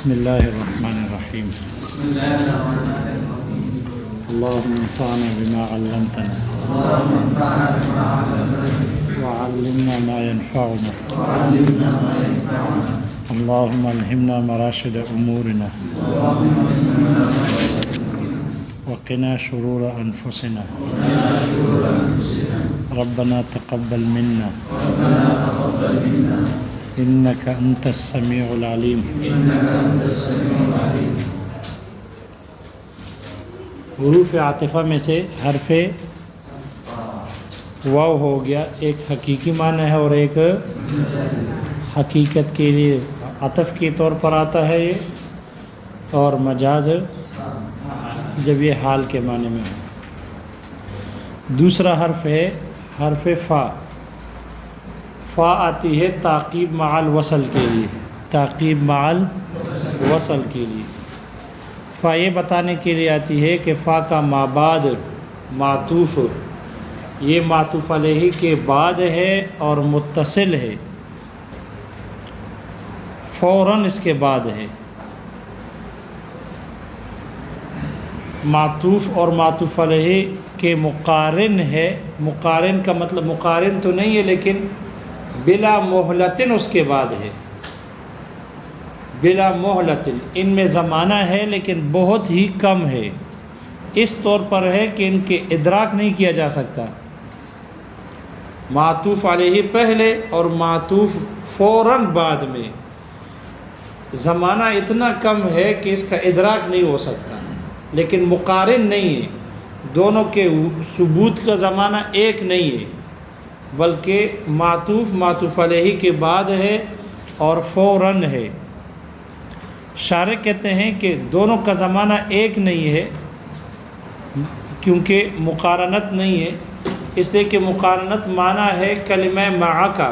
بسم اللہ الرحمن الرحیم اللہم انفعنا بما علمتنا وعلمنا ما ينفعنا اللہم الہمنا مراشد امورنا وقنا شرور انفسنا ربنا تقبل منا انك انت السمیع العلیم۔ حروف عاطفہ میں سے حرف واو ہو گیا، ایک حقیقی معنی ہے اور ایک حقیقت کے لیے عطف کے طور پر آتا ہے یہ، اور مجاز جب یہ حال کے معنی میں ہو۔ دوسرا حرف ہے حرف فا۔ فا آتی ہے تعقیب مع الوصل کے لیے، تعقیب مع الوصل کے لیے۔ فا یہ بتانے کے لیے آتی ہے کہ فا کا مابعد معطوف، یہ معطوف علیہ کے بعد ہے اور متصل ہے، فوراً اس کے بعد ہے۔ معطوف اور معطوف علیہ کے مقارن ہے، مقارن کا مطلب مقارن تو نہیں ہے لیکن بلا مہلتن اس کے بعد ہے، بلا مہلتن۔ ان میں زمانہ ہے لیکن بہت ہی کم ہے، اس طور پر ہے کہ ان کے ادراک نہیں کیا جا سکتا۔ معطوف علیہ پہلے اور معطوف فوراً بعد میں، زمانہ اتنا کم ہے کہ اس کا ادراک نہیں ہو سکتا، لیکن مقارن نہیں ہے، دونوں کے ثبوت کا زمانہ ایک نہیں ہے، بلکہ معطوف معطوف علیہ کے بعد ہے اور فوراً ہے۔ شارح کہتے ہیں کہ دونوں کا زمانہ ایک نہیں ہے کیونکہ مقارنت نہیں ہے، اس لیے کہ مقارنت معنی ہے کلمہ مع کا،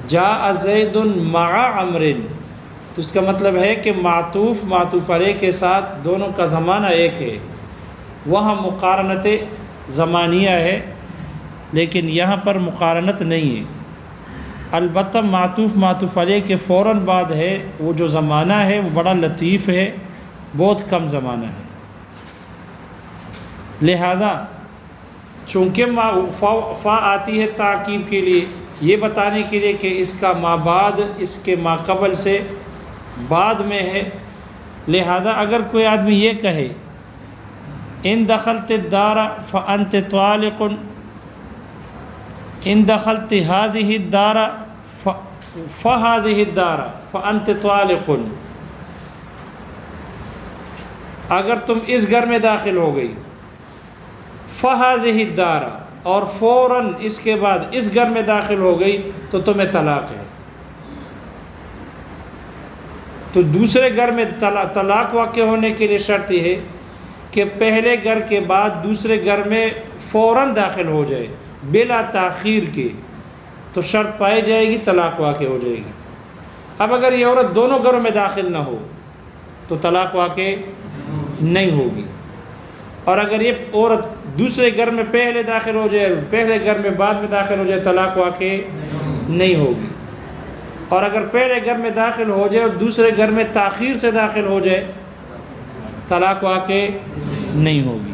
جاء زید مع عمر، تو اس کا مطلب ہے کہ معطوف معطوف علیہ کے ساتھ دونوں کا زمانہ ایک ہے۔ وہاں مقارنت زمانیہ ہے لیکن یہاں پر مقارنت نہیں ہے۔ البتہ معطوف معطوف علیہ کے فوراً بعد ہے، وہ جو زمانہ ہے وہ بڑا لطیف ہے، بہت کم زمانہ ہے۔ لہذا چونکہ فا آتی ہے تعقیب کے لیے، یہ بتانے کے لیے کہ اس کا مابعد اس کے ماقبل سے بعد میں ہے، لہذا اگر کوئی آدمی یہ کہے ان دخلت الدار فانت طالق، ان دخلت هذه الدار فهذه الدار فانت طالق، اگر تم اس گھر میں داخل ہو گئی، فهذه الدار، اور فوراً اس کے بعد اس گھر میں داخل ہو گئی تو تمہیں طلاق ہے۔ تو دوسرے گھر میں طلاق واقع ہونے کے لیے شرط یہ ہے کہ پہلے گھر کے بعد دوسرے گھر میں فوراً داخل ہو جائے بلا تاخیر کے، تو شرط پائی جائے گی، طلاق واقع ہو جائے گی۔ اب اگر یہ عورت دونوں گھروں میں داخل نہ ہو تو طلاق واقع نہیں ہوگی، اور اگر یہ عورت دوسرے گھر میں پہلے داخل ہو جائے، پہلے گھر میں بعد میں داخل ہو جائے، طلاق واقع نہیں ہوگی، اور اگر پہلے گھر میں داخل ہو جائے اور دوسرے گھر میں تاخیر سے داخل ہو جائے، طلاق واقع نہیں ہوگی۔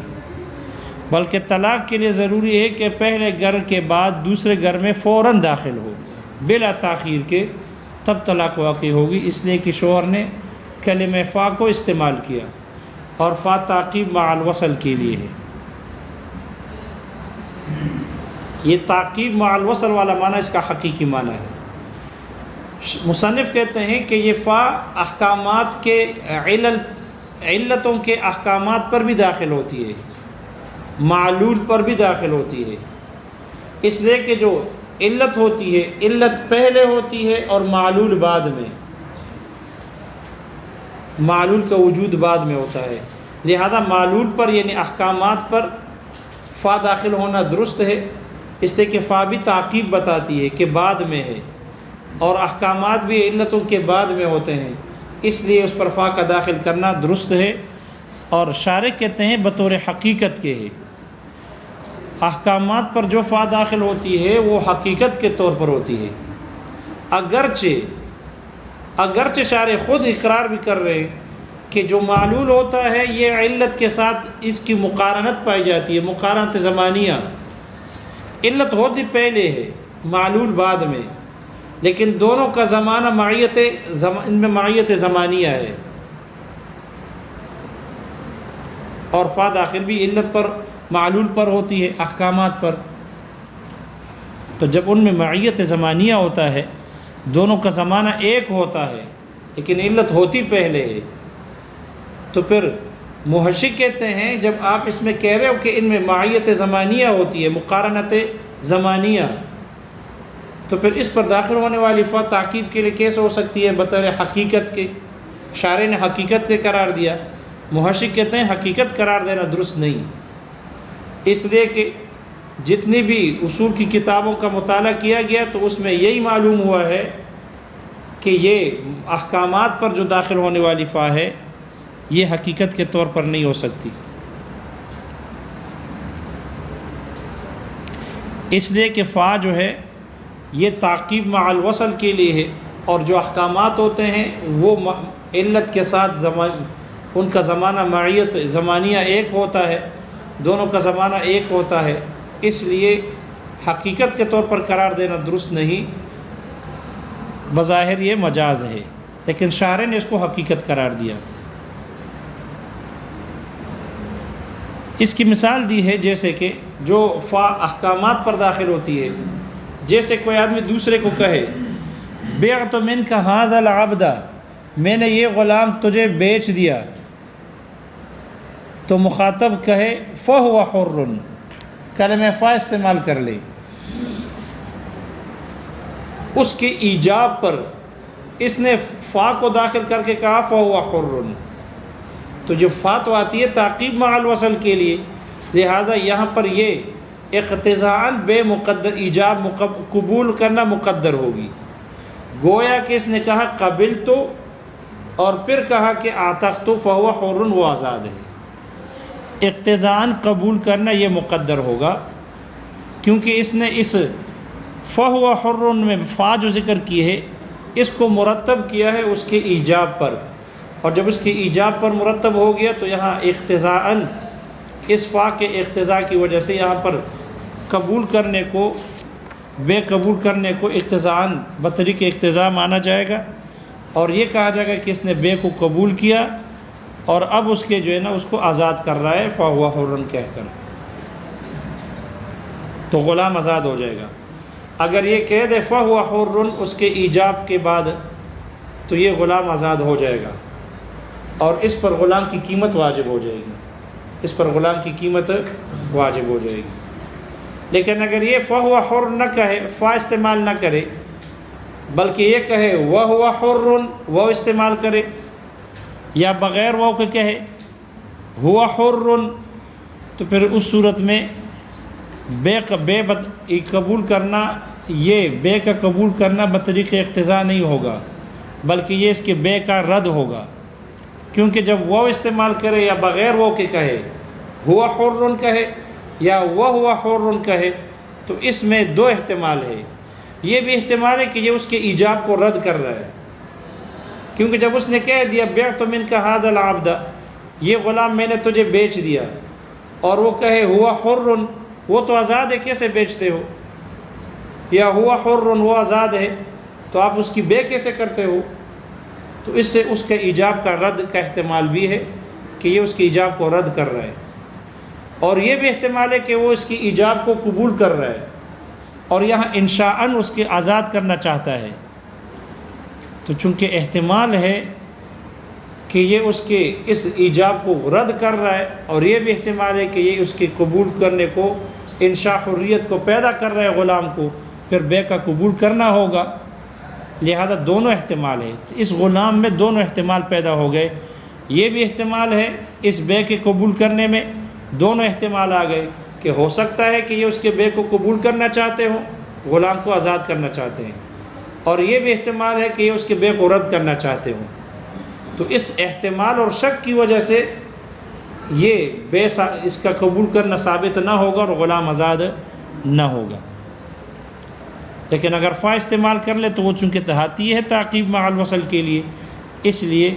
بلکہ طلاق کے لیے ضروری ہے کہ پہلے گھر کے بعد دوسرے گھر میں فوراً داخل ہو بلا تاخیر کے، تب طلاق واقع ہوگی، اس لیے کہ شوہر نے کلمہ فا کو استعمال کیا، اور فا تعقیب مع الوصل کے لیے ہے۔ یہ تعقیب مع الوصل والا معنی اس کا حقیقی معنی ہے۔ مصنف کہتے ہیں کہ یہ فا احکامات کے علتوں کے احکامات پر بھی داخل ہوتی ہے، معلول پر بھی داخل ہوتی ہے، اس لیے کہ جو علت ہوتی ہے، علت پہلے ہوتی ہے اور معلول بعد میں، معلول کا وجود بعد میں ہوتا ہے، لہذا معلول پر یعنی احکامات پر فا داخل ہونا درست ہے، اس لیے کہ فا بھی تعقیب بتاتی ہے کہ بعد میں ہے، اور احکامات بھی علتوں کے بعد میں ہوتے ہیں، اس لیے اس پر فا کا داخل کرنا درست ہے۔ اور شارح کہتے ہیں بطور حقیقت کے ہے، احکامات پر جو فا داخل ہوتی ہے وہ حقیقت کے طور پر ہوتی ہے، اگرچہ اگرچہ شارع خود اقرار بھی کر رہے ہیں کہ جو معلول ہوتا ہے یہ علت کے ساتھ اس کی مقارنت پائی جاتی ہے، مقارنت زمانیہ، علت ہوتی پہلے ہے، معلول بعد میں، لیکن دونوں کا زمانہ ان میں معیت زمانیہ ہے، اور فا داخل بھی علت پر معلول پر ہوتی ہے، احکامات پر۔ تو جب ان میں معیت زمانیہ ہوتا ہے، دونوں کا زمانہ ایک ہوتا ہے لیکن علت ہوتی پہلے ہے، تو پھر محشی کہتے ہیں جب آپ اس میں کہہ رہے ہو کہ ان میں معیت زمانیہ ہوتی ہے، مقارنت زمانیہ، تو پھر اس پر داخل ہونے والی فا تعقیب کے لیے کیسے ہو سکتی ہے بطور حقیقت کے؟ شارع نے حقیقت کے قرار دیا، محشی کہتے ہیں حقیقت قرار دینا درست نہیں، اس لیے کہ جتنی بھی اصول کی کتابوں کا مطالعہ کیا گیا تو اس میں یہی معلوم ہوا ہے کہ یہ احکامات پر جو داخل ہونے والی فا ہے یہ حقیقت کے طور پر نہیں ہو سکتی، اس لیے کہ فا جو ہے یہ تعقیب مع الوصل کے لیے ہے، اور جو احکامات ہوتے ہیں وہ علت کے ساتھ ان کا زمانہ معیت زمانیہ ایک ہوتا ہے، دونوں کا زمانہ ایک ہوتا ہے، اس لیے حقیقت کے طور پر قرار دینا درست نہیں، بظاہر یہ مجاز ہے، لیکن شارع نے اس کو حقیقت قرار دیا۔ اس کی مثال دی ہے جیسے کہ جو فا احکامات پر داخل ہوتی ہے، جیسے کوئی آدمی دوسرے کو کہے بعت منک ھذا العبد، میں نے یہ غلام تجھے بیچ دیا، تو مخاطب کہے فہو حر، کلمہ فا استعمال کر لے، اس کے ایجاب پر اس نے فا کو داخل کر کے کہا فہو حر، تو جو فا تو آتی ہے تعقیب مع الوصل کے لیے، لہذا یہاں پر یہ اقتضاءً بے مقدر ایجاب قبول کرنا مقدر ہوگی، گویا کہ اس نے کہا قبل تو اور پھر کہا کہ اعتقت فہو حر، وہ آزاد ہے، اقتضاءً قبول کرنا یہ مقدر ہوگا، کیونکہ اس نے اس فہو حر میں فا جو ذکر کی ہے اس کو مرتب کیا ہے اس کے ایجاب پر، اور جب اس کے ایجاب پر مرتب ہو گیا تو یہاں اقتضاءً اس فا کے اقتضاء کی وجہ سے یہاں پر قبول کرنے کو بے قبول کرنے کو اقتضاءً بطریق اقتضاء مانا جائے گا، اور یہ کہا جائے گا کہ اس نے بے کو قبول کیا اور اب اس کے جو ہے نا اس کو آزاد کر رہا ہے فہو حر کہہ کر، تو غلام آزاد ہو جائے گا۔ اگر یہ کہہ دے فہو حر اس کے ایجاب کے بعد تو یہ غلام آزاد ہو جائے گا، اور اس پر غلام کی قیمت واجب ہو جائے گی، اس پر غلام کی قیمت واجب ہو جائے گی۔ لیکن اگر یہ فہو حر نہ کہے، فا استعمال نہ کرے، بلکہ یہ کہے وہو حر، وہ استعمال کرے، یا بغیر وہ کے کہے ہوا حر، تو پھر اس صورت میں بے قبول کرنا، یہ بے کا قبول کرنا بطریق اقتضاء نہیں ہوگا، بلکہ یہ اس کے بے کا رد ہوگا، کیونکہ جب وہ استعمال کرے یا بغیر وہ کے کہے، ہوا حر کہے یا وہ حر کہے، تو اس میں دو احتمال ہے، یہ بھی احتمال ہے کہ یہ اس کے ایجاب کو رد کر رہا ہے، کیونکہ جب اس نے کہہ دیا بعت منک ھذا العبد، یہ غلام میں نے تجھے بیچ دیا، اور وہ کہے ہوا حر، وہ تو آزاد ہے، کیسے بیچتے ہو، یا ہوا حر وہ آزاد ہے تو آپ اس کی بے کیسے کرتے ہو، تو اس سے اس کے ایجاب کا رد کا احتمال بھی ہے کہ یہ اس کی ایجاب کو رد کر رہا ہے، اور یہ بھی احتمال ہے کہ وہ اس کی ایجاب کو قبول کر رہا ہے اور یہاں انشاءً اس کے آزاد کرنا چاہتا ہے، تو چونکہ احتمال ہے کہ یہ اس کے اس ایجاب کو رد کر رہا ہے، اور یہ بھی احتمال ہے کہ یہ اس کے قبول کرنے کو انشاء حریت کو پیدا کر رہا ہے غلام کو، پھر بے کا قبول کرنا ہوگا، لہذا دونوں احتمال ہے، اس غلام میں دونوں احتمال پیدا ہو گئے، یہ بھی احتمال ہے اس بے کے قبول کرنے میں، دونوں احتمال آ گئے کہ ہو سکتا ہے کہ یہ اس کے بے کو قبول کرنا چاہتے ہوں، غلام کو آزاد کرنا چاہتے ہیں، اور یہ بھی احتمال ہے کہ یہ اس کے بے کو رد کرنا چاہتے ہوں، تو اس احتمال اور شک کی وجہ سے یہ بے اس کا قبول کرنا ثابت نہ ہوگا اور غلام آزاد نہ ہوگا۔ لیکن اگر فا استعمال کر لے تو وہ چونکہ تحاتی ہے تعقیب مع الوصل کے لیے، اس لیے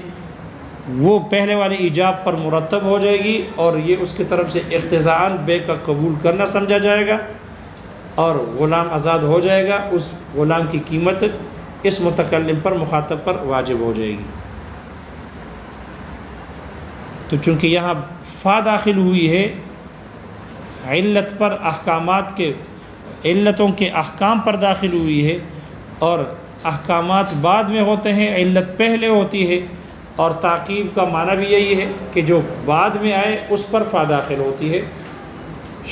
وہ پہلے والے ایجاب پر مرتب ہو جائے گی، اور یہ اس کی طرف سے اقتضاءً بے کا قبول کرنا سمجھا جائے گا، اور غلام آزاد ہو جائے گا۔ اس غلام کی قیمت اس متکلم پر، مخاطب پر واجب ہو جائے گی۔ تو چونکہ یہاں فا داخل ہوئی ہے علت پر، احکامات کے علتوں کے احکام پر داخل ہوئی ہے، اور احکامات بعد میں ہوتے ہیں، علت پہلے ہوتی ہے، اور تعقیب کا معنی بھی یہی ہے کہ جو بعد میں آئے اس پر فا داخل ہوتی ہے۔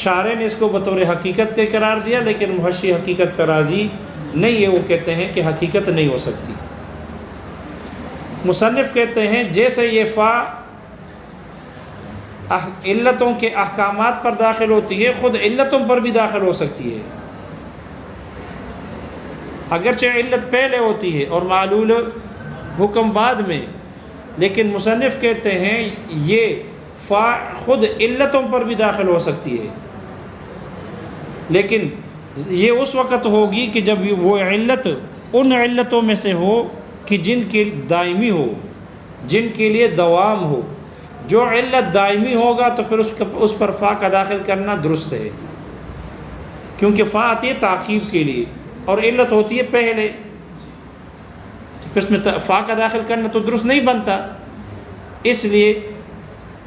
شارح نے اس کو بطور حقیقت کے قرار دیا، لیکن محشی حقیقت پر راضی نہیں ہے، وہ کہتے ہیں کہ حقیقت نہیں ہو سکتی۔ مصنف کہتے ہیں جیسے یہ فا علتوں کے احکامات پر داخل ہوتی ہے، خود علتوں پر بھی داخل ہو سکتی ہے، اگرچہ علت پہلے ہوتی ہے اور معلول حکم بعد میں، لیکن مصنف کہتے ہیں یہ فا خود علتوں پر بھی داخل ہو سکتی ہے، لیکن یہ اس وقت ہوگی کہ جب وہ علت ان علتوں میں سے ہو کہ جن کے دائمی ہو، جن کے لیے دوام ہو۔ جو علت دائمی ہوگا تو پھر اس پر فا کا داخل کرنا درست ہے، کیونکہ فا آتی ہے تعقیب کے لیے اور علت ہوتی ہے پہلے، تو پھر اس میں فا کا داخل کرنا تو درست نہیں بنتا۔ اس لیے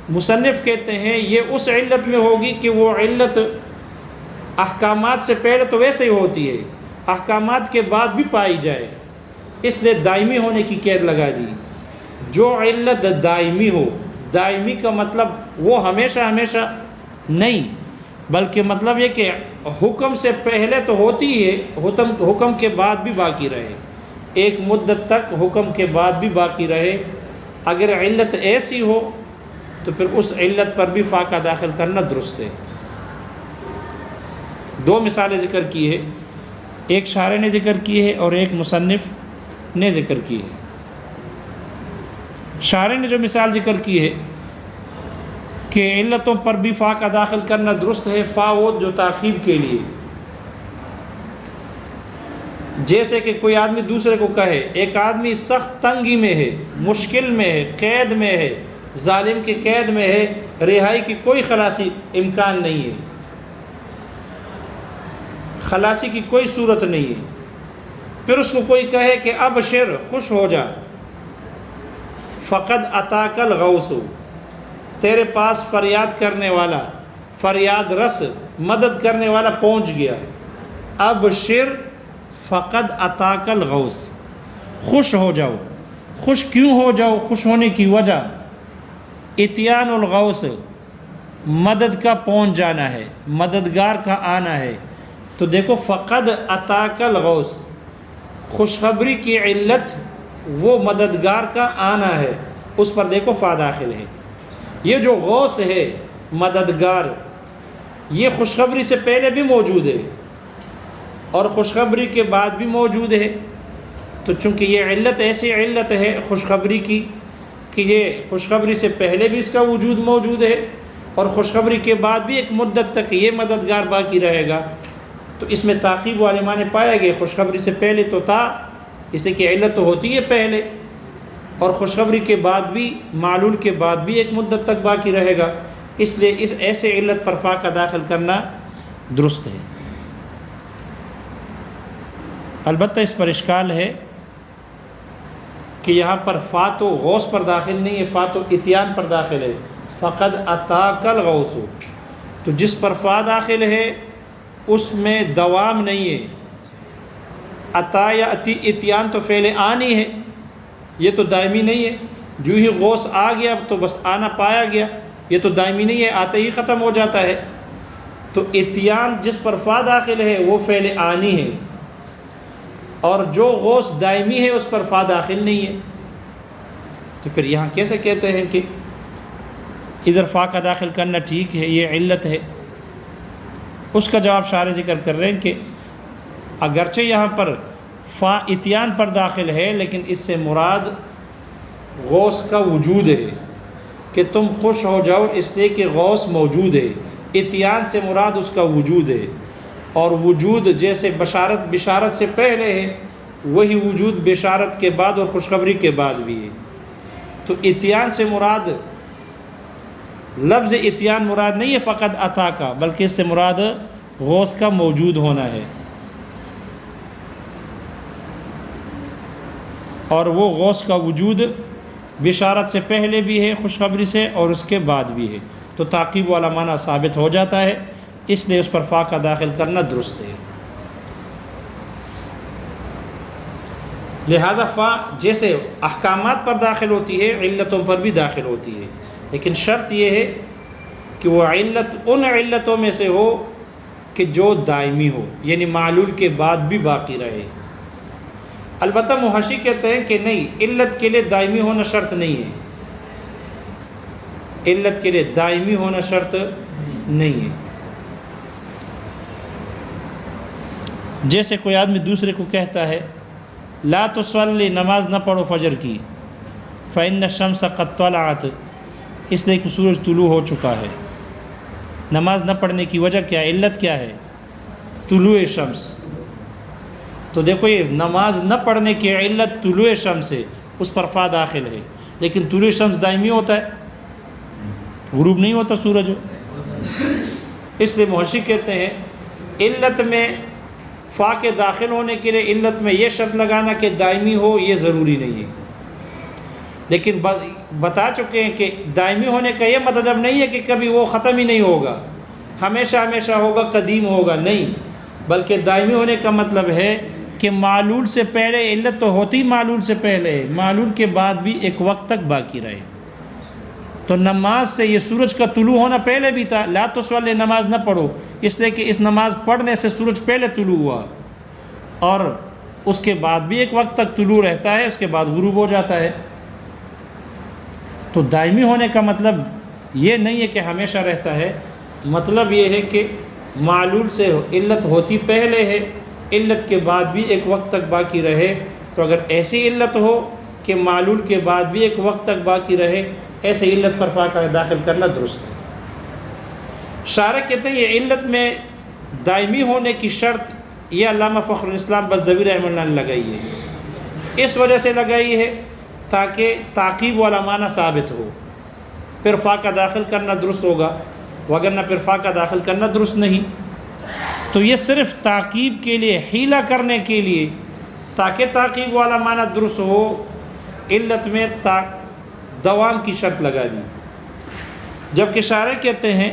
مصنف کہتے ہیں یہ اس علت میں ہوگی کہ وہ علت احکامات سے پہلے تو ویسے ہی ہوتی ہے، احکامات کے بعد بھی پائی جائے، اس لیے دائمی ہونے کی قید لگا دی۔ جو علت دائمی ہو، دائمی کا مطلب وہ ہمیشہ ہمیشہ نہیں، بلکہ مطلب یہ کہ حکم سے پہلے تو ہوتی ہے، حکم کے بعد بھی باقی رہے، ایک مدت تک حکم کے بعد بھی باقی رہے۔ اگر علت ایسی ہو تو پھر اس علت پر بھی فا کا داخل کرنا درست ہے۔ دو مثالیں ذکر کی ہے، ایک شارح نے ذکر کی ہے اور ایک مصنف نے ذکر کی ہے۔ شارح نے جو مثال ذکر کی ہے کہ علتوں پر بھی فا کا داخل کرنا درست ہے، فا وہ جو تعقیب کے لیے، جیسے کہ کوئی آدمی دوسرے کو کہے، ایک آدمی سخت تنگی میں ہے، مشکل میں ہے، قید میں ہے، ظالم کی قید میں ہے، رہائی کی کوئی خلاصی امکان نہیں ہے، خلاصی کی کوئی صورت نہیں ہے، پھر اس کو کوئی کہے کہ ابشر، خوش ہو جا، فقد اتاک الغوث، تیرے پاس فریاد کرنے والا، فریاد رس، مدد کرنے والا پہنچ گیا۔ ابشر فقد اتاک الغوث، خوش ہو جاؤ۔ خوش کیوں ہو جاؤ؟ خوش ہونے کی وجہ اتیان الغوث، مدد کا پہنچ جانا ہے، مددگار کا آنا ہے۔ تو دیکھو فقد اتاک الغوث، خوشخبری کی علت وہ مددگار کا آنا ہے، اس پر دیکھو فا داخل ہے۔ یہ جو غوث ہے مددگار، یہ خوشخبری سے پہلے بھی موجود ہے اور خوشخبری کے بعد بھی موجود ہے۔ تو چونکہ یہ علت ایسی علت ہے خوشخبری کی کہ یہ خوشخبری سے پہلے بھی اس کا وجود موجود ہے اور خوشخبری کے بعد بھی ایک مدت تک یہ مددگار باقی رہے گا، تو اس میں تعقیب والے معنی پایا گئے۔ خوشخبری سے پہلے تو تھا، اس لیے کہ علت تو ہوتی ہے پہلے، اور خوشخبری کے بعد بھی، معلول کے بعد بھی ایک مدت تک باقی رہے گا، اس لیے اس ایسے علت پر فا کا داخل کرنا درست ہے۔ البتہ اس پر اشکال ہے کہ یہاں پر فا تو غوث پر داخل نہیں ہے، فا تو اتیان پر داخل ہے، فقد اتاک الغوث، تو جس پر فا داخل ہے اس میں دوام نہیں ہے۔ عطا یا اتیان تو فعل آنی ہے، یہ تو دائمی نہیں ہے، جو ہی غوث آ گیا اب تو بس آنا پایا گیا، یہ تو دائمی نہیں ہے، آتے ہی ختم ہو جاتا ہے۔ تو اتیان جس پر فا داخل ہے وہ فعل آنی ہے، اور جو غوث دائمی ہے اس پر فا داخل نہیں ہے۔ تو پھر یہاں کیسے کہتے ہیں کہ ادھر فا کا داخل کرنا ٹھیک ہے، یہ علت ہے؟ اس کا جواب شارح ذکر کر رہے ہیں کہ اگرچہ یہاں پر فا اتیان پر داخل ہے، لیکن اس سے مراد غوث کا وجود ہے کہ تم خوش ہو جاؤ، اس لیے کہ غوث موجود ہے۔ اتیان سے مراد اس کا وجود ہے، اور وجود جیسے بشارت سے پہلے ہے وہی وجود بشارت کے بعد اور خوشخبری کے بعد بھی ہے۔ تو اتیان سے مراد لفظ اتیان مراد نہیں ہے فقط عطا کا، بلکہ اس سے مراد غوث کا موجود ہونا ہے، اور وہ غوث کا وجود بشارت سے پہلے بھی ہے خوشخبری سے اور اس کے بعد بھی ہے، تو تعقیب والا معنی ثابت ہو جاتا ہے، اس لیے اس پر فا کا داخل کرنا درست ہے۔ لہذا فا جیسے احکامات پر داخل ہوتی ہے علتوں پر بھی داخل ہوتی ہے، لیکن شرط یہ ہے کہ وہ علت ان علتوں میں سے ہو کہ جو دائمی ہو، یعنی معلول کے بعد بھی باقی رہے۔ البتہ محشی کہتے ہیں کہ نہیں، علت کے لیے دائمی ہونا شرط نہیں ہے، علت کے لیے دائمی ہونا شرط نہیں ہے۔ جیسے کوئی آدمی دوسرے کو کہتا ہے لا تصلی، نماز نہ پڑھو فجر کی، فإن الشمس قد طلعت، اس لیے کہ سورج طلوع ہو چکا ہے۔ نماز نہ پڑھنے کی وجہ کیا ہے؟ علت کیا ہے؟ طلوع شمس۔ تو دیکھو یہ نماز نہ پڑھنے کی علت طلوع شمس ہے، اس پر فا داخل ہے، لیکن طلوع شمس دائمی ہوتا ہے، غروب نہیں ہوتا سورج۔ اس لیے محشی کہتے ہیں علت میں فا کے داخل ہونے کے لیے علت میں یہ شرط لگانا کہ دائمی ہو یہ ضروری نہیں ہے، لیکن بتا چکے ہیں کہ دائمی ہونے کا یہ مطلب نہیں ہے کہ کبھی وہ ختم ہی نہیں ہوگا، ہمیشہ ہمیشہ ہوگا، قدیم ہوگا، نہیں، بلکہ دائمی ہونے کا مطلب ہے کہ معلول سے پہلے علت تو ہوتی معلول سے پہلے، معلول کے بعد بھی ایک وقت تک باقی رہے۔ تو نماز سے یہ سورج کا طلوع ہونا پہلے بھی تھا، لا تصلی، نماز نہ پڑھو، اس لیے کہ اس نماز پڑھنے سے سورج پہلے طلوع ہوا اور اس کے بعد بھی ایک وقت تک طلوع رہتا ہے، اس کے بعد غروب ہو جاتا ہے۔ تو دائمی ہونے کا مطلب یہ نہیں ہے کہ ہمیشہ رہتا ہے، مطلب یہ ہے کہ معلول سے علت ہوتی پہلے ہے، علت کے بعد بھی ایک وقت تک باقی رہے۔ تو اگر ایسی علت ہو کہ معلول کے بعد بھی ایک وقت تک باقی رہے، ایسے علت پر فا کا داخل کرنا درست ہے۔ شارح کہتے ہیں یہ علت میں دائمی ہونے کی شرط یہ علامہ فخر الاسلام بزدوی رحمہ اللہ نے لگائی ہے، اس وجہ سے لگائی ہے تاکہ تعقیب والا معنی ثابت ہو، پھر فا کا داخل کرنا درست ہوگا، وگرنہ پھر فا کا داخل کرنا درست نہیں۔ تو یہ صرف تعقیب کے لیے، حیلہ کرنے کے لیے، تاکہ تعقیب والا معنی درست ہو، علت میں دوام کی شرط لگا دی۔ جبکہ شارح کہتے ہیں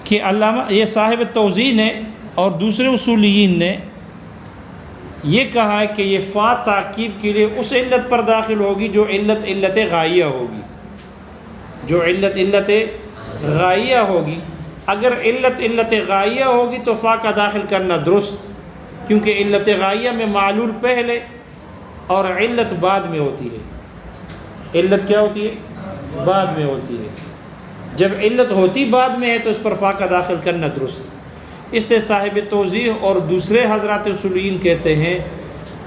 کہ علامہ یہ صاحب توضیح نے اور دوسرے اصولیین نے یہ کہا ہے کہ یہ فا تعقیب کے لیے اس علت پر داخل ہوگی جو علت غائیہ ہوگی، جو علت غائیہ ہوگی۔ اگر علت غائیہ ہوگی تو فا کا داخل کرنا درست، کیونکہ علت غائیہ میں معلول پہلے اور علت بعد میں ہوتی ہے۔ علت کیا ہوتی ہے؟ بعد میں ہوتی ہے۔ جب علت ہوتی بعد میں ہے تو اس پر فا کا داخل کرنا درست۔ اس لیے صاحب توضیح اور دوسرے حضرات اصولین کہتے ہیں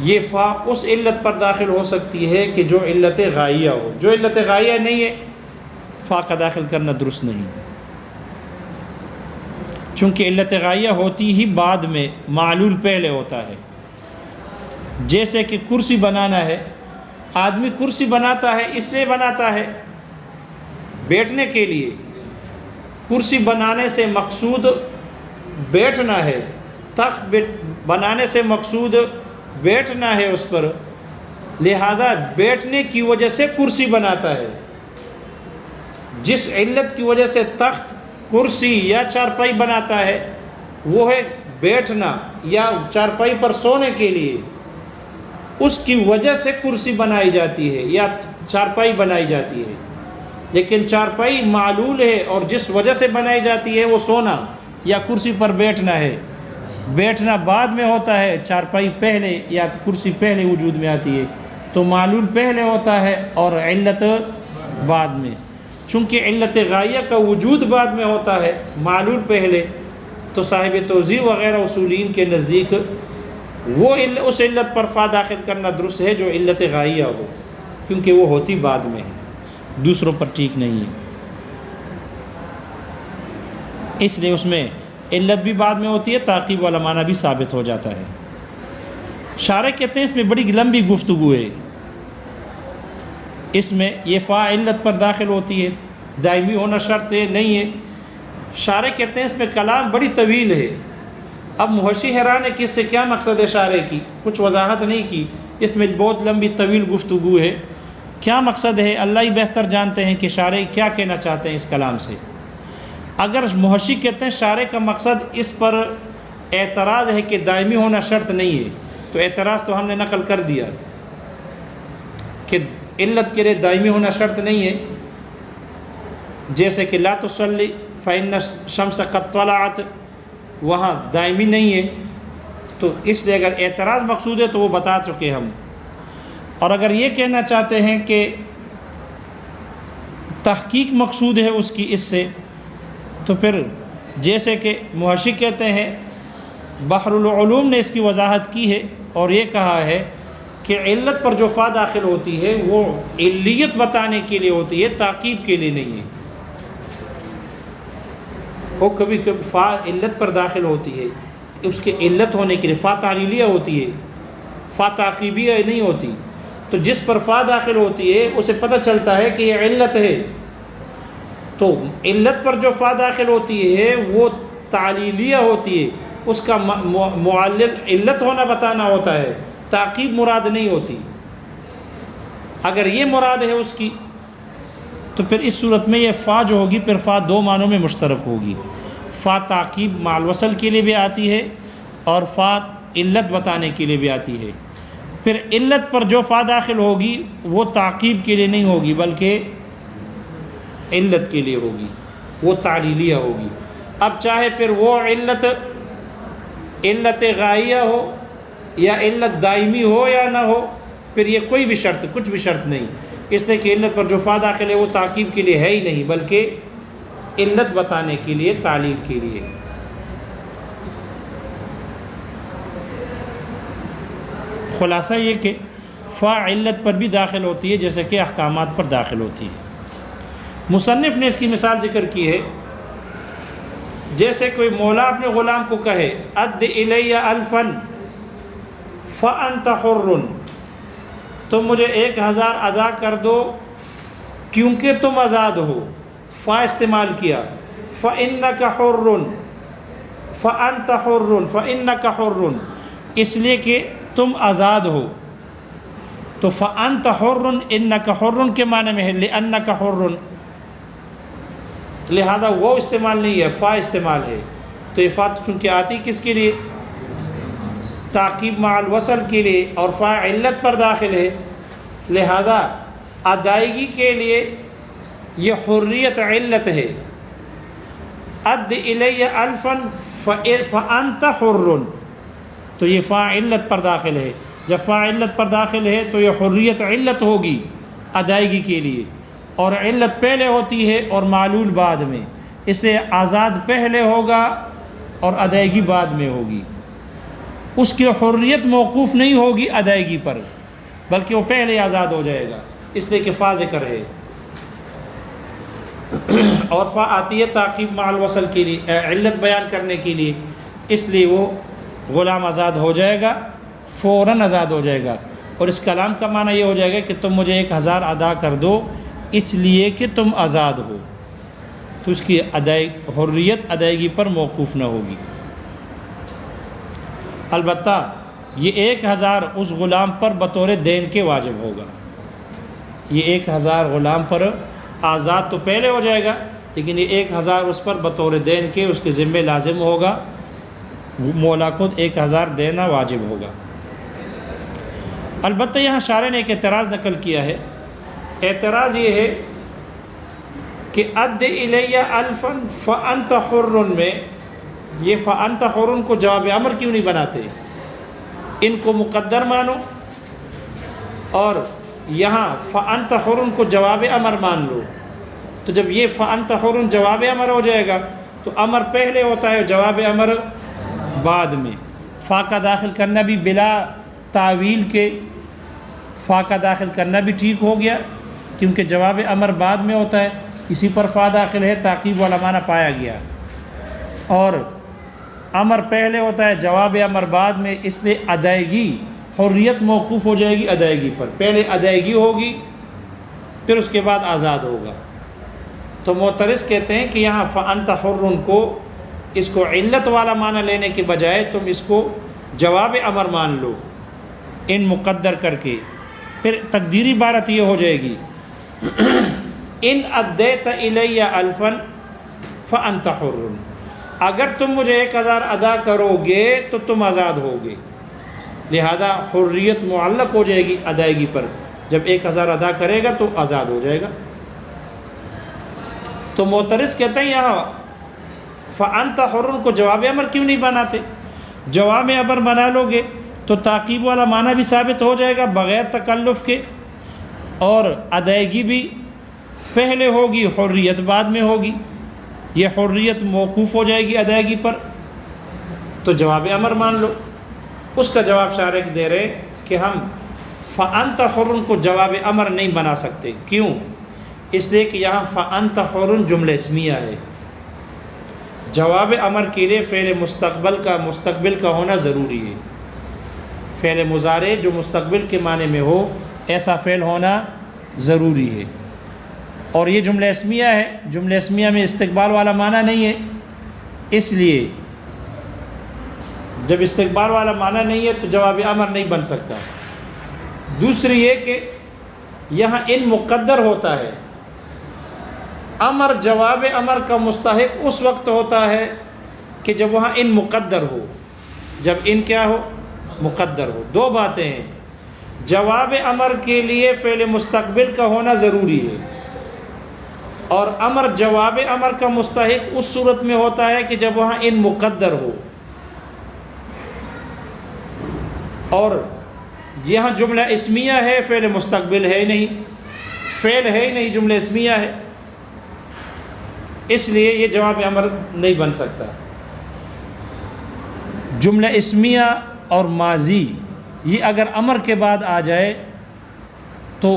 یہ فا اس علت پر داخل ہو سکتی ہے کہ جو علت غائیہ ہو، جو علت غائیہ نہیں ہے فا کا داخل کرنا درست نہیں، چونکہ علت غائیہ ہوتی ہی بعد میں، معلول پہلے ہوتا ہے۔ جیسے کہ کرسی بنانا ہے، آدمی کرسی بناتا ہے اس لیے بناتا ہے بیٹھنے کے لیے، کرسی بنانے سے مقصود بیٹھنا ہے، تخت بنانے سے مقصود بیٹھنا ہے اس پر، لہذا بیٹھنے کی وجہ سے کرسی بناتا ہے۔ جس علت کی وجہ سے تخت، کرسی یا چارپائی بناتا ہے وہ ہے بیٹھنا یا چارپائی پر سونے کے لیے، اس کی وجہ سے کرسی بنائی جاتی ہے یا چارپائی بنائی جاتی ہے۔ لیکن چارپائی معلول ہے اور جس وجہ سے بنائی جاتی ہے وہ سونا یا کرسی پر بیٹھنا ہے، بیٹھنا بعد میں ہوتا ہے، چارپائی پہلے یا کرسی پہلے وجود میں آتی ہے، تو معلول پہلے ہوتا ہے اور علت بعد میں۔ چونکہ علت غائیہ کا وجود بعد میں ہوتا ہے، معلول پہلے، تو صاحب توضیح وغیرہ اصولین کے نزدیک وہ اس علت پر فا داخل کرنا درست ہے جو علت غائیہ ہو، کیونکہ وہ ہوتی بعد میں ہے، دوسروں پر ٹھیک نہیں ہے، اس لیے اس میں علت بھی بعد میں ہوتی ہے، تعقیب والا معنی بھی ثابت ہو جاتا ہے۔ شارح کہتے ہیں اس میں بڑی لمبی گفتگو ہے، اس میں یہ فا علت پر داخل ہوتی ہے، دائمی ہونا شرط ہے نہیں ہے۔ شارح کہتے ہیں اس میں کلام بڑی طویل ہے۔ اب محشی حیران ہے کہ اس سے کیا مقصد ہے شارح کی، کچھ وضاحت نہیں کی، اس میں بہت لمبی طویل گفتگو ہے، کیا مقصد ہے اللہ ہی بہتر جانتے ہیں کہ شارح کیا کہنا چاہتے ہیں اس کلام سے۔ اگر محشی کہتے ہیں شارح کا مقصد اس پر اعتراض ہے کہ دائمی ہونا شرط نہیں ہے، تو اعتراض تو ہم نے نقل کر دیا کہ علت کے لیے دائمی ہونا شرط نہیں ہے، جیسے کہ لا تصلی فإن الشمس قد طلعت، وہاں دائمی نہیں ہے، تو اس لیے اگر اعتراض مقصود ہے تو وہ بتا چکے ہم۔ اور اگر یہ کہنا چاہتے ہیں کہ تحقیق مقصود ہے اس کی اس سے، تو پھر جیسے کہ محشی کہتے ہیں، بحر العلوم نے اس کی وضاحت کی ہے اور یہ کہا ہے کہ علت پر جو فا داخل ہوتی ہے وہ علیت بتانے کے لیے ہوتی ہے، تعقیب کے لیے نہیں ہے۔ وہ کبھی کبھی فا علت پر داخل ہوتی ہے، اس کے علت ہونے کے لیے فا تعلیلیہ ہوتی ہے، فا تعقیبیہ نہیں ہوتی، تو جس پر فا داخل ہوتی ہے اسے پتہ چلتا ہے کہ یہ علت ہے، تو علت پر جو فا داخل ہوتی ہے وہ تعلیلیہ ہوتی ہے، اس کا معلل علت ہونا بتانا ہوتا ہے، تعقیب مراد نہیں ہوتی۔ اگر یہ مراد ہے اس کی، تو پھر اس صورت میں یہ فا جو ہوگی پھر فا دو معنوں میں مشترک ہوگی، فا تعقیب مع الوصل کے لیے بھی آتی ہے اور فا علت بتانے کے لیے بھی آتی ہے۔ پھر علت پر جو فا داخل ہوگی وہ تعقیب کے لیے نہیں ہوگی بلکہ علت کے لیے ہوگی، وہ تعلیلیہ ہوگی۔ اب چاہے پھر وہ علت غائیہ ہو یا علت دائمی ہو یا نہ ہو، پھر یہ کوئی بھی شرط، کچھ بھی شرط نہیں، اس لیے کہ علت پر جو فا داخل ہے وہ تعقیب کے لیے ہے ہی نہیں بلکہ علت بتانے کے لیے، تعلیل کے لیے۔ خلاصہ یہ کہ فا علت پر بھی داخل ہوتی ہے جیسے کہ احکامات پر داخل ہوتی ہے۔ مصنف نے اس کی مثال ذکر کی ہے، جیسے کوئی مولا اپنے غلام کو کہے اد الی الفا فانت حر، تم مجھے 1000 ادا کر دو کیونکہ تم آزاد ہو، فا استعمال کیا، فانک حر، فانت حر، فانک حر، اس لیے کہ تم آزاد ہو، تو فانت حر انک حر کے معنی میں ہے لانک حر، لہذا وہ استعمال نہیں ہے، فا استعمال ہے، تو یہ فا چونکہ آتی کس کے لیے؟ تعقیب مع الوصل کے لیے، اور فا علت پر داخل ہے، لہذا ادائیگی کے لیے یہ حریت علت ہے۔ اد الی الفا فانت حر، تو یہ فا علت پر داخل ہے، جب فا علت پر داخل ہے تو یہ حریت علت ہوگی ادائیگی کے لیے، اور علت پہلے ہوتی ہے اور معلول بعد میں، اس سے آزاد پہلے ہوگا اور ادائیگی بعد میں ہوگی، اس کی حریت موقوف نہیں ہوگی ادائیگی پر بلکہ وہ پہلے آزاد ہو جائے گا، اس لیے کہ فا ذکر ہے، اور فا آتی ہے تعقیب مع الوصل کے لیے، علت بیان کرنے کے لیے، اس لیے وہ غلام آزاد ہو جائے گا، فوراً آزاد ہو جائے گا، اور اس کلام کا معنی یہ ہو جائے گا کہ تم مجھے 1000 ادا کر دو اس لیے کہ تم آزاد ہو، تو اس کی حریت ادائیگی پر موقوف نہ ہوگی۔ البتہ یہ 1000 اس غلام پر بطور دین کے واجب ہوگا، یہ 1000 غلام پر آزاد تو پہلے ہو جائے گا لیکن یہ 1000 اس پر بطور دین کے اس کے ذمہ لازم ہوگا، مولا کو 1000 دینا واجب ہوگا۔ البتہ یہاں شارح نے ایک اعتراض نقل کیا ہے، اعتراض یہ ہے کہ اد الی الفا فانت حر میں یہ فانت حر کو جواب امر کیوں نہیں بناتے؟ ان کو مقدر مانو اور یہاں فانت حر کو جواب امر مان لو، تو جب یہ فانت حر جواب امر ہو جائے گا تو امر پہلے ہوتا ہے، جواب امر بعد میں، فا کا داخل کرنا بھی بلا تعویل کے، فا کا داخل کرنا بھی ٹھیک ہو گیا کیونکہ جواب امر بعد میں ہوتا ہے، اسی پر فا داخل ہے، تعقیب والا معنی پایا گیا، اور امر پہلے ہوتا ہے، جواب امر بعد میں، اس لیے ادائیگی، حریت موقوف ہو جائے گی ادائیگی پر، پہلے ادائیگی ہوگی پھر اس کے بعد آزاد ہوگا۔ تو معترض کہتے ہیں کہ یہاں فأنت حر کو اس کو علت والا معنی لینے کے بجائے تم اس کو جواب امر مان لو ان مقدر کر کے، پھر تقدیری عبارت یہ ہو جائے گی ان ادیت الی الفا فانت حر، اگر تم مجھے 1000 ادا کرو گے تو تم آزاد ہوگے، لہذا حریت معلق ہو جائے گی ادائیگی پر، جب 1000 ادا کرے گا تو آزاد ہو جائے گا۔ تو معترض کہتے ہیں یہاں فانت حر کو جواب امر کیوں نہیں بناتے؟ جواب امر بنا لو گے تو تعقیب والا معنی بھی ثابت ہو جائے گا بغیر تکلف کے، اور ادائیگی بھی پہلے ہوگی حریت بعد میں ہوگی، یہ حریت موقوف ہو جائے گی ادائیگی پر، تو جواب امر مان لو۔ اس کا جواب شارح دے رہے کہ ہم فأنت حر کو جواب امر نہیں بنا سکتے، کیوں؟ اس لیے کہ یہاں فأنت حر جملہ اسمیہ ہے، جواب امر کے لیے فعل مستقبل کا ہونا ضروری ہے، فعل مضارع جو مستقبل کے معنی میں ہو ایسا فعل ہونا ضروری ہے، اور یہ جملہ اسمیہ ہے، جملہ اسمیہ میں استقبال والا معنی نہیں ہے، اس لیے جب استقبال والا معنی نہیں ہے تو جواب امر نہیں بن سکتا۔ دوسری یہ کہ یہاں ان مقدر ہوتا ہے، امر جواب امر کا مستحق اس وقت ہوتا ہے کہ جب وہاں ان مقدر ہو، جب ان کیا ہو؟ مقدر ہو۔ دو باتیں ہیں، جواب امر کے لیے فعل مستقبل کا ہونا ضروری ہے، اور امر جواب امر کا مستحق اس صورت میں ہوتا ہے کہ جب وہاں ان مقدر ہو، اور یہاں جملہ اسمیہ ہے، فعل مستقبل ہے نہیں، فعل ہے نہیں، جملہ اسمیہ ہے، اس لیے یہ جواب امر نہیں بن سکتا۔ جملہ اسمیہ اور ماضی یہ اگر امر کے بعد آ جائے تو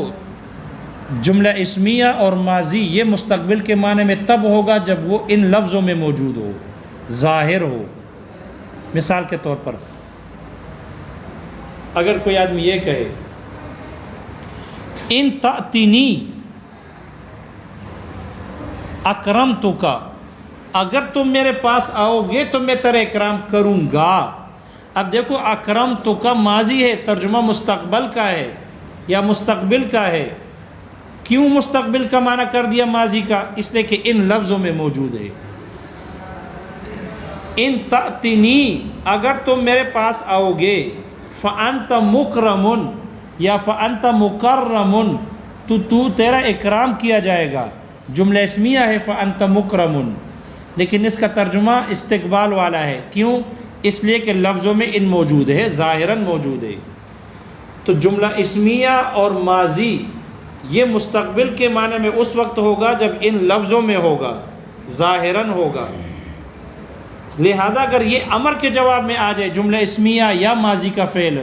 جملہ اسمیہ اور ماضی یہ مستقبل کے معنی میں تب ہوگا جب وہ ان لفظوں میں موجود ہو، ظاہر ہو۔ مثال کے طور پر اگر کوئی آدمی یہ کہے ان تأتینی اکرمتک، اگر تم میرے پاس آؤ گے تو میں تیرا اکرام کروں گا۔ اب دیکھو اکرمتک ماضی ہے، ترجمہ مستقبل کا ہے یا مستقبل کا ہے، کیوں مستقبل کا معنی کر دیا ماضی کا؟ اس لیے کہ ان لفظوں میں موجود ہے۔ ان تأتینی، اگر تم میرے پاس آؤ گے، فأنت مکرم یا فأنت مکرم، تو تیرا اکرام کیا جائے گا، جملہ اسمیہ ہے فأنت مکرم، لیکن اس کا ترجمہ استقبال والا ہے، کیوں؟ اس لیے کہ لفظوں میں ان موجود ہے، ظاہراً موجود ہے۔ تو جملہ اسمیہ اور ماضی یہ مستقبل کے معنی میں اس وقت ہوگا جب ان لفظوں میں ہوگا، ظاہراً ہوگا، لہذا اگر یہ امر کے جواب میں آ جائے جملہ اسمیہ یا ماضی کا فعل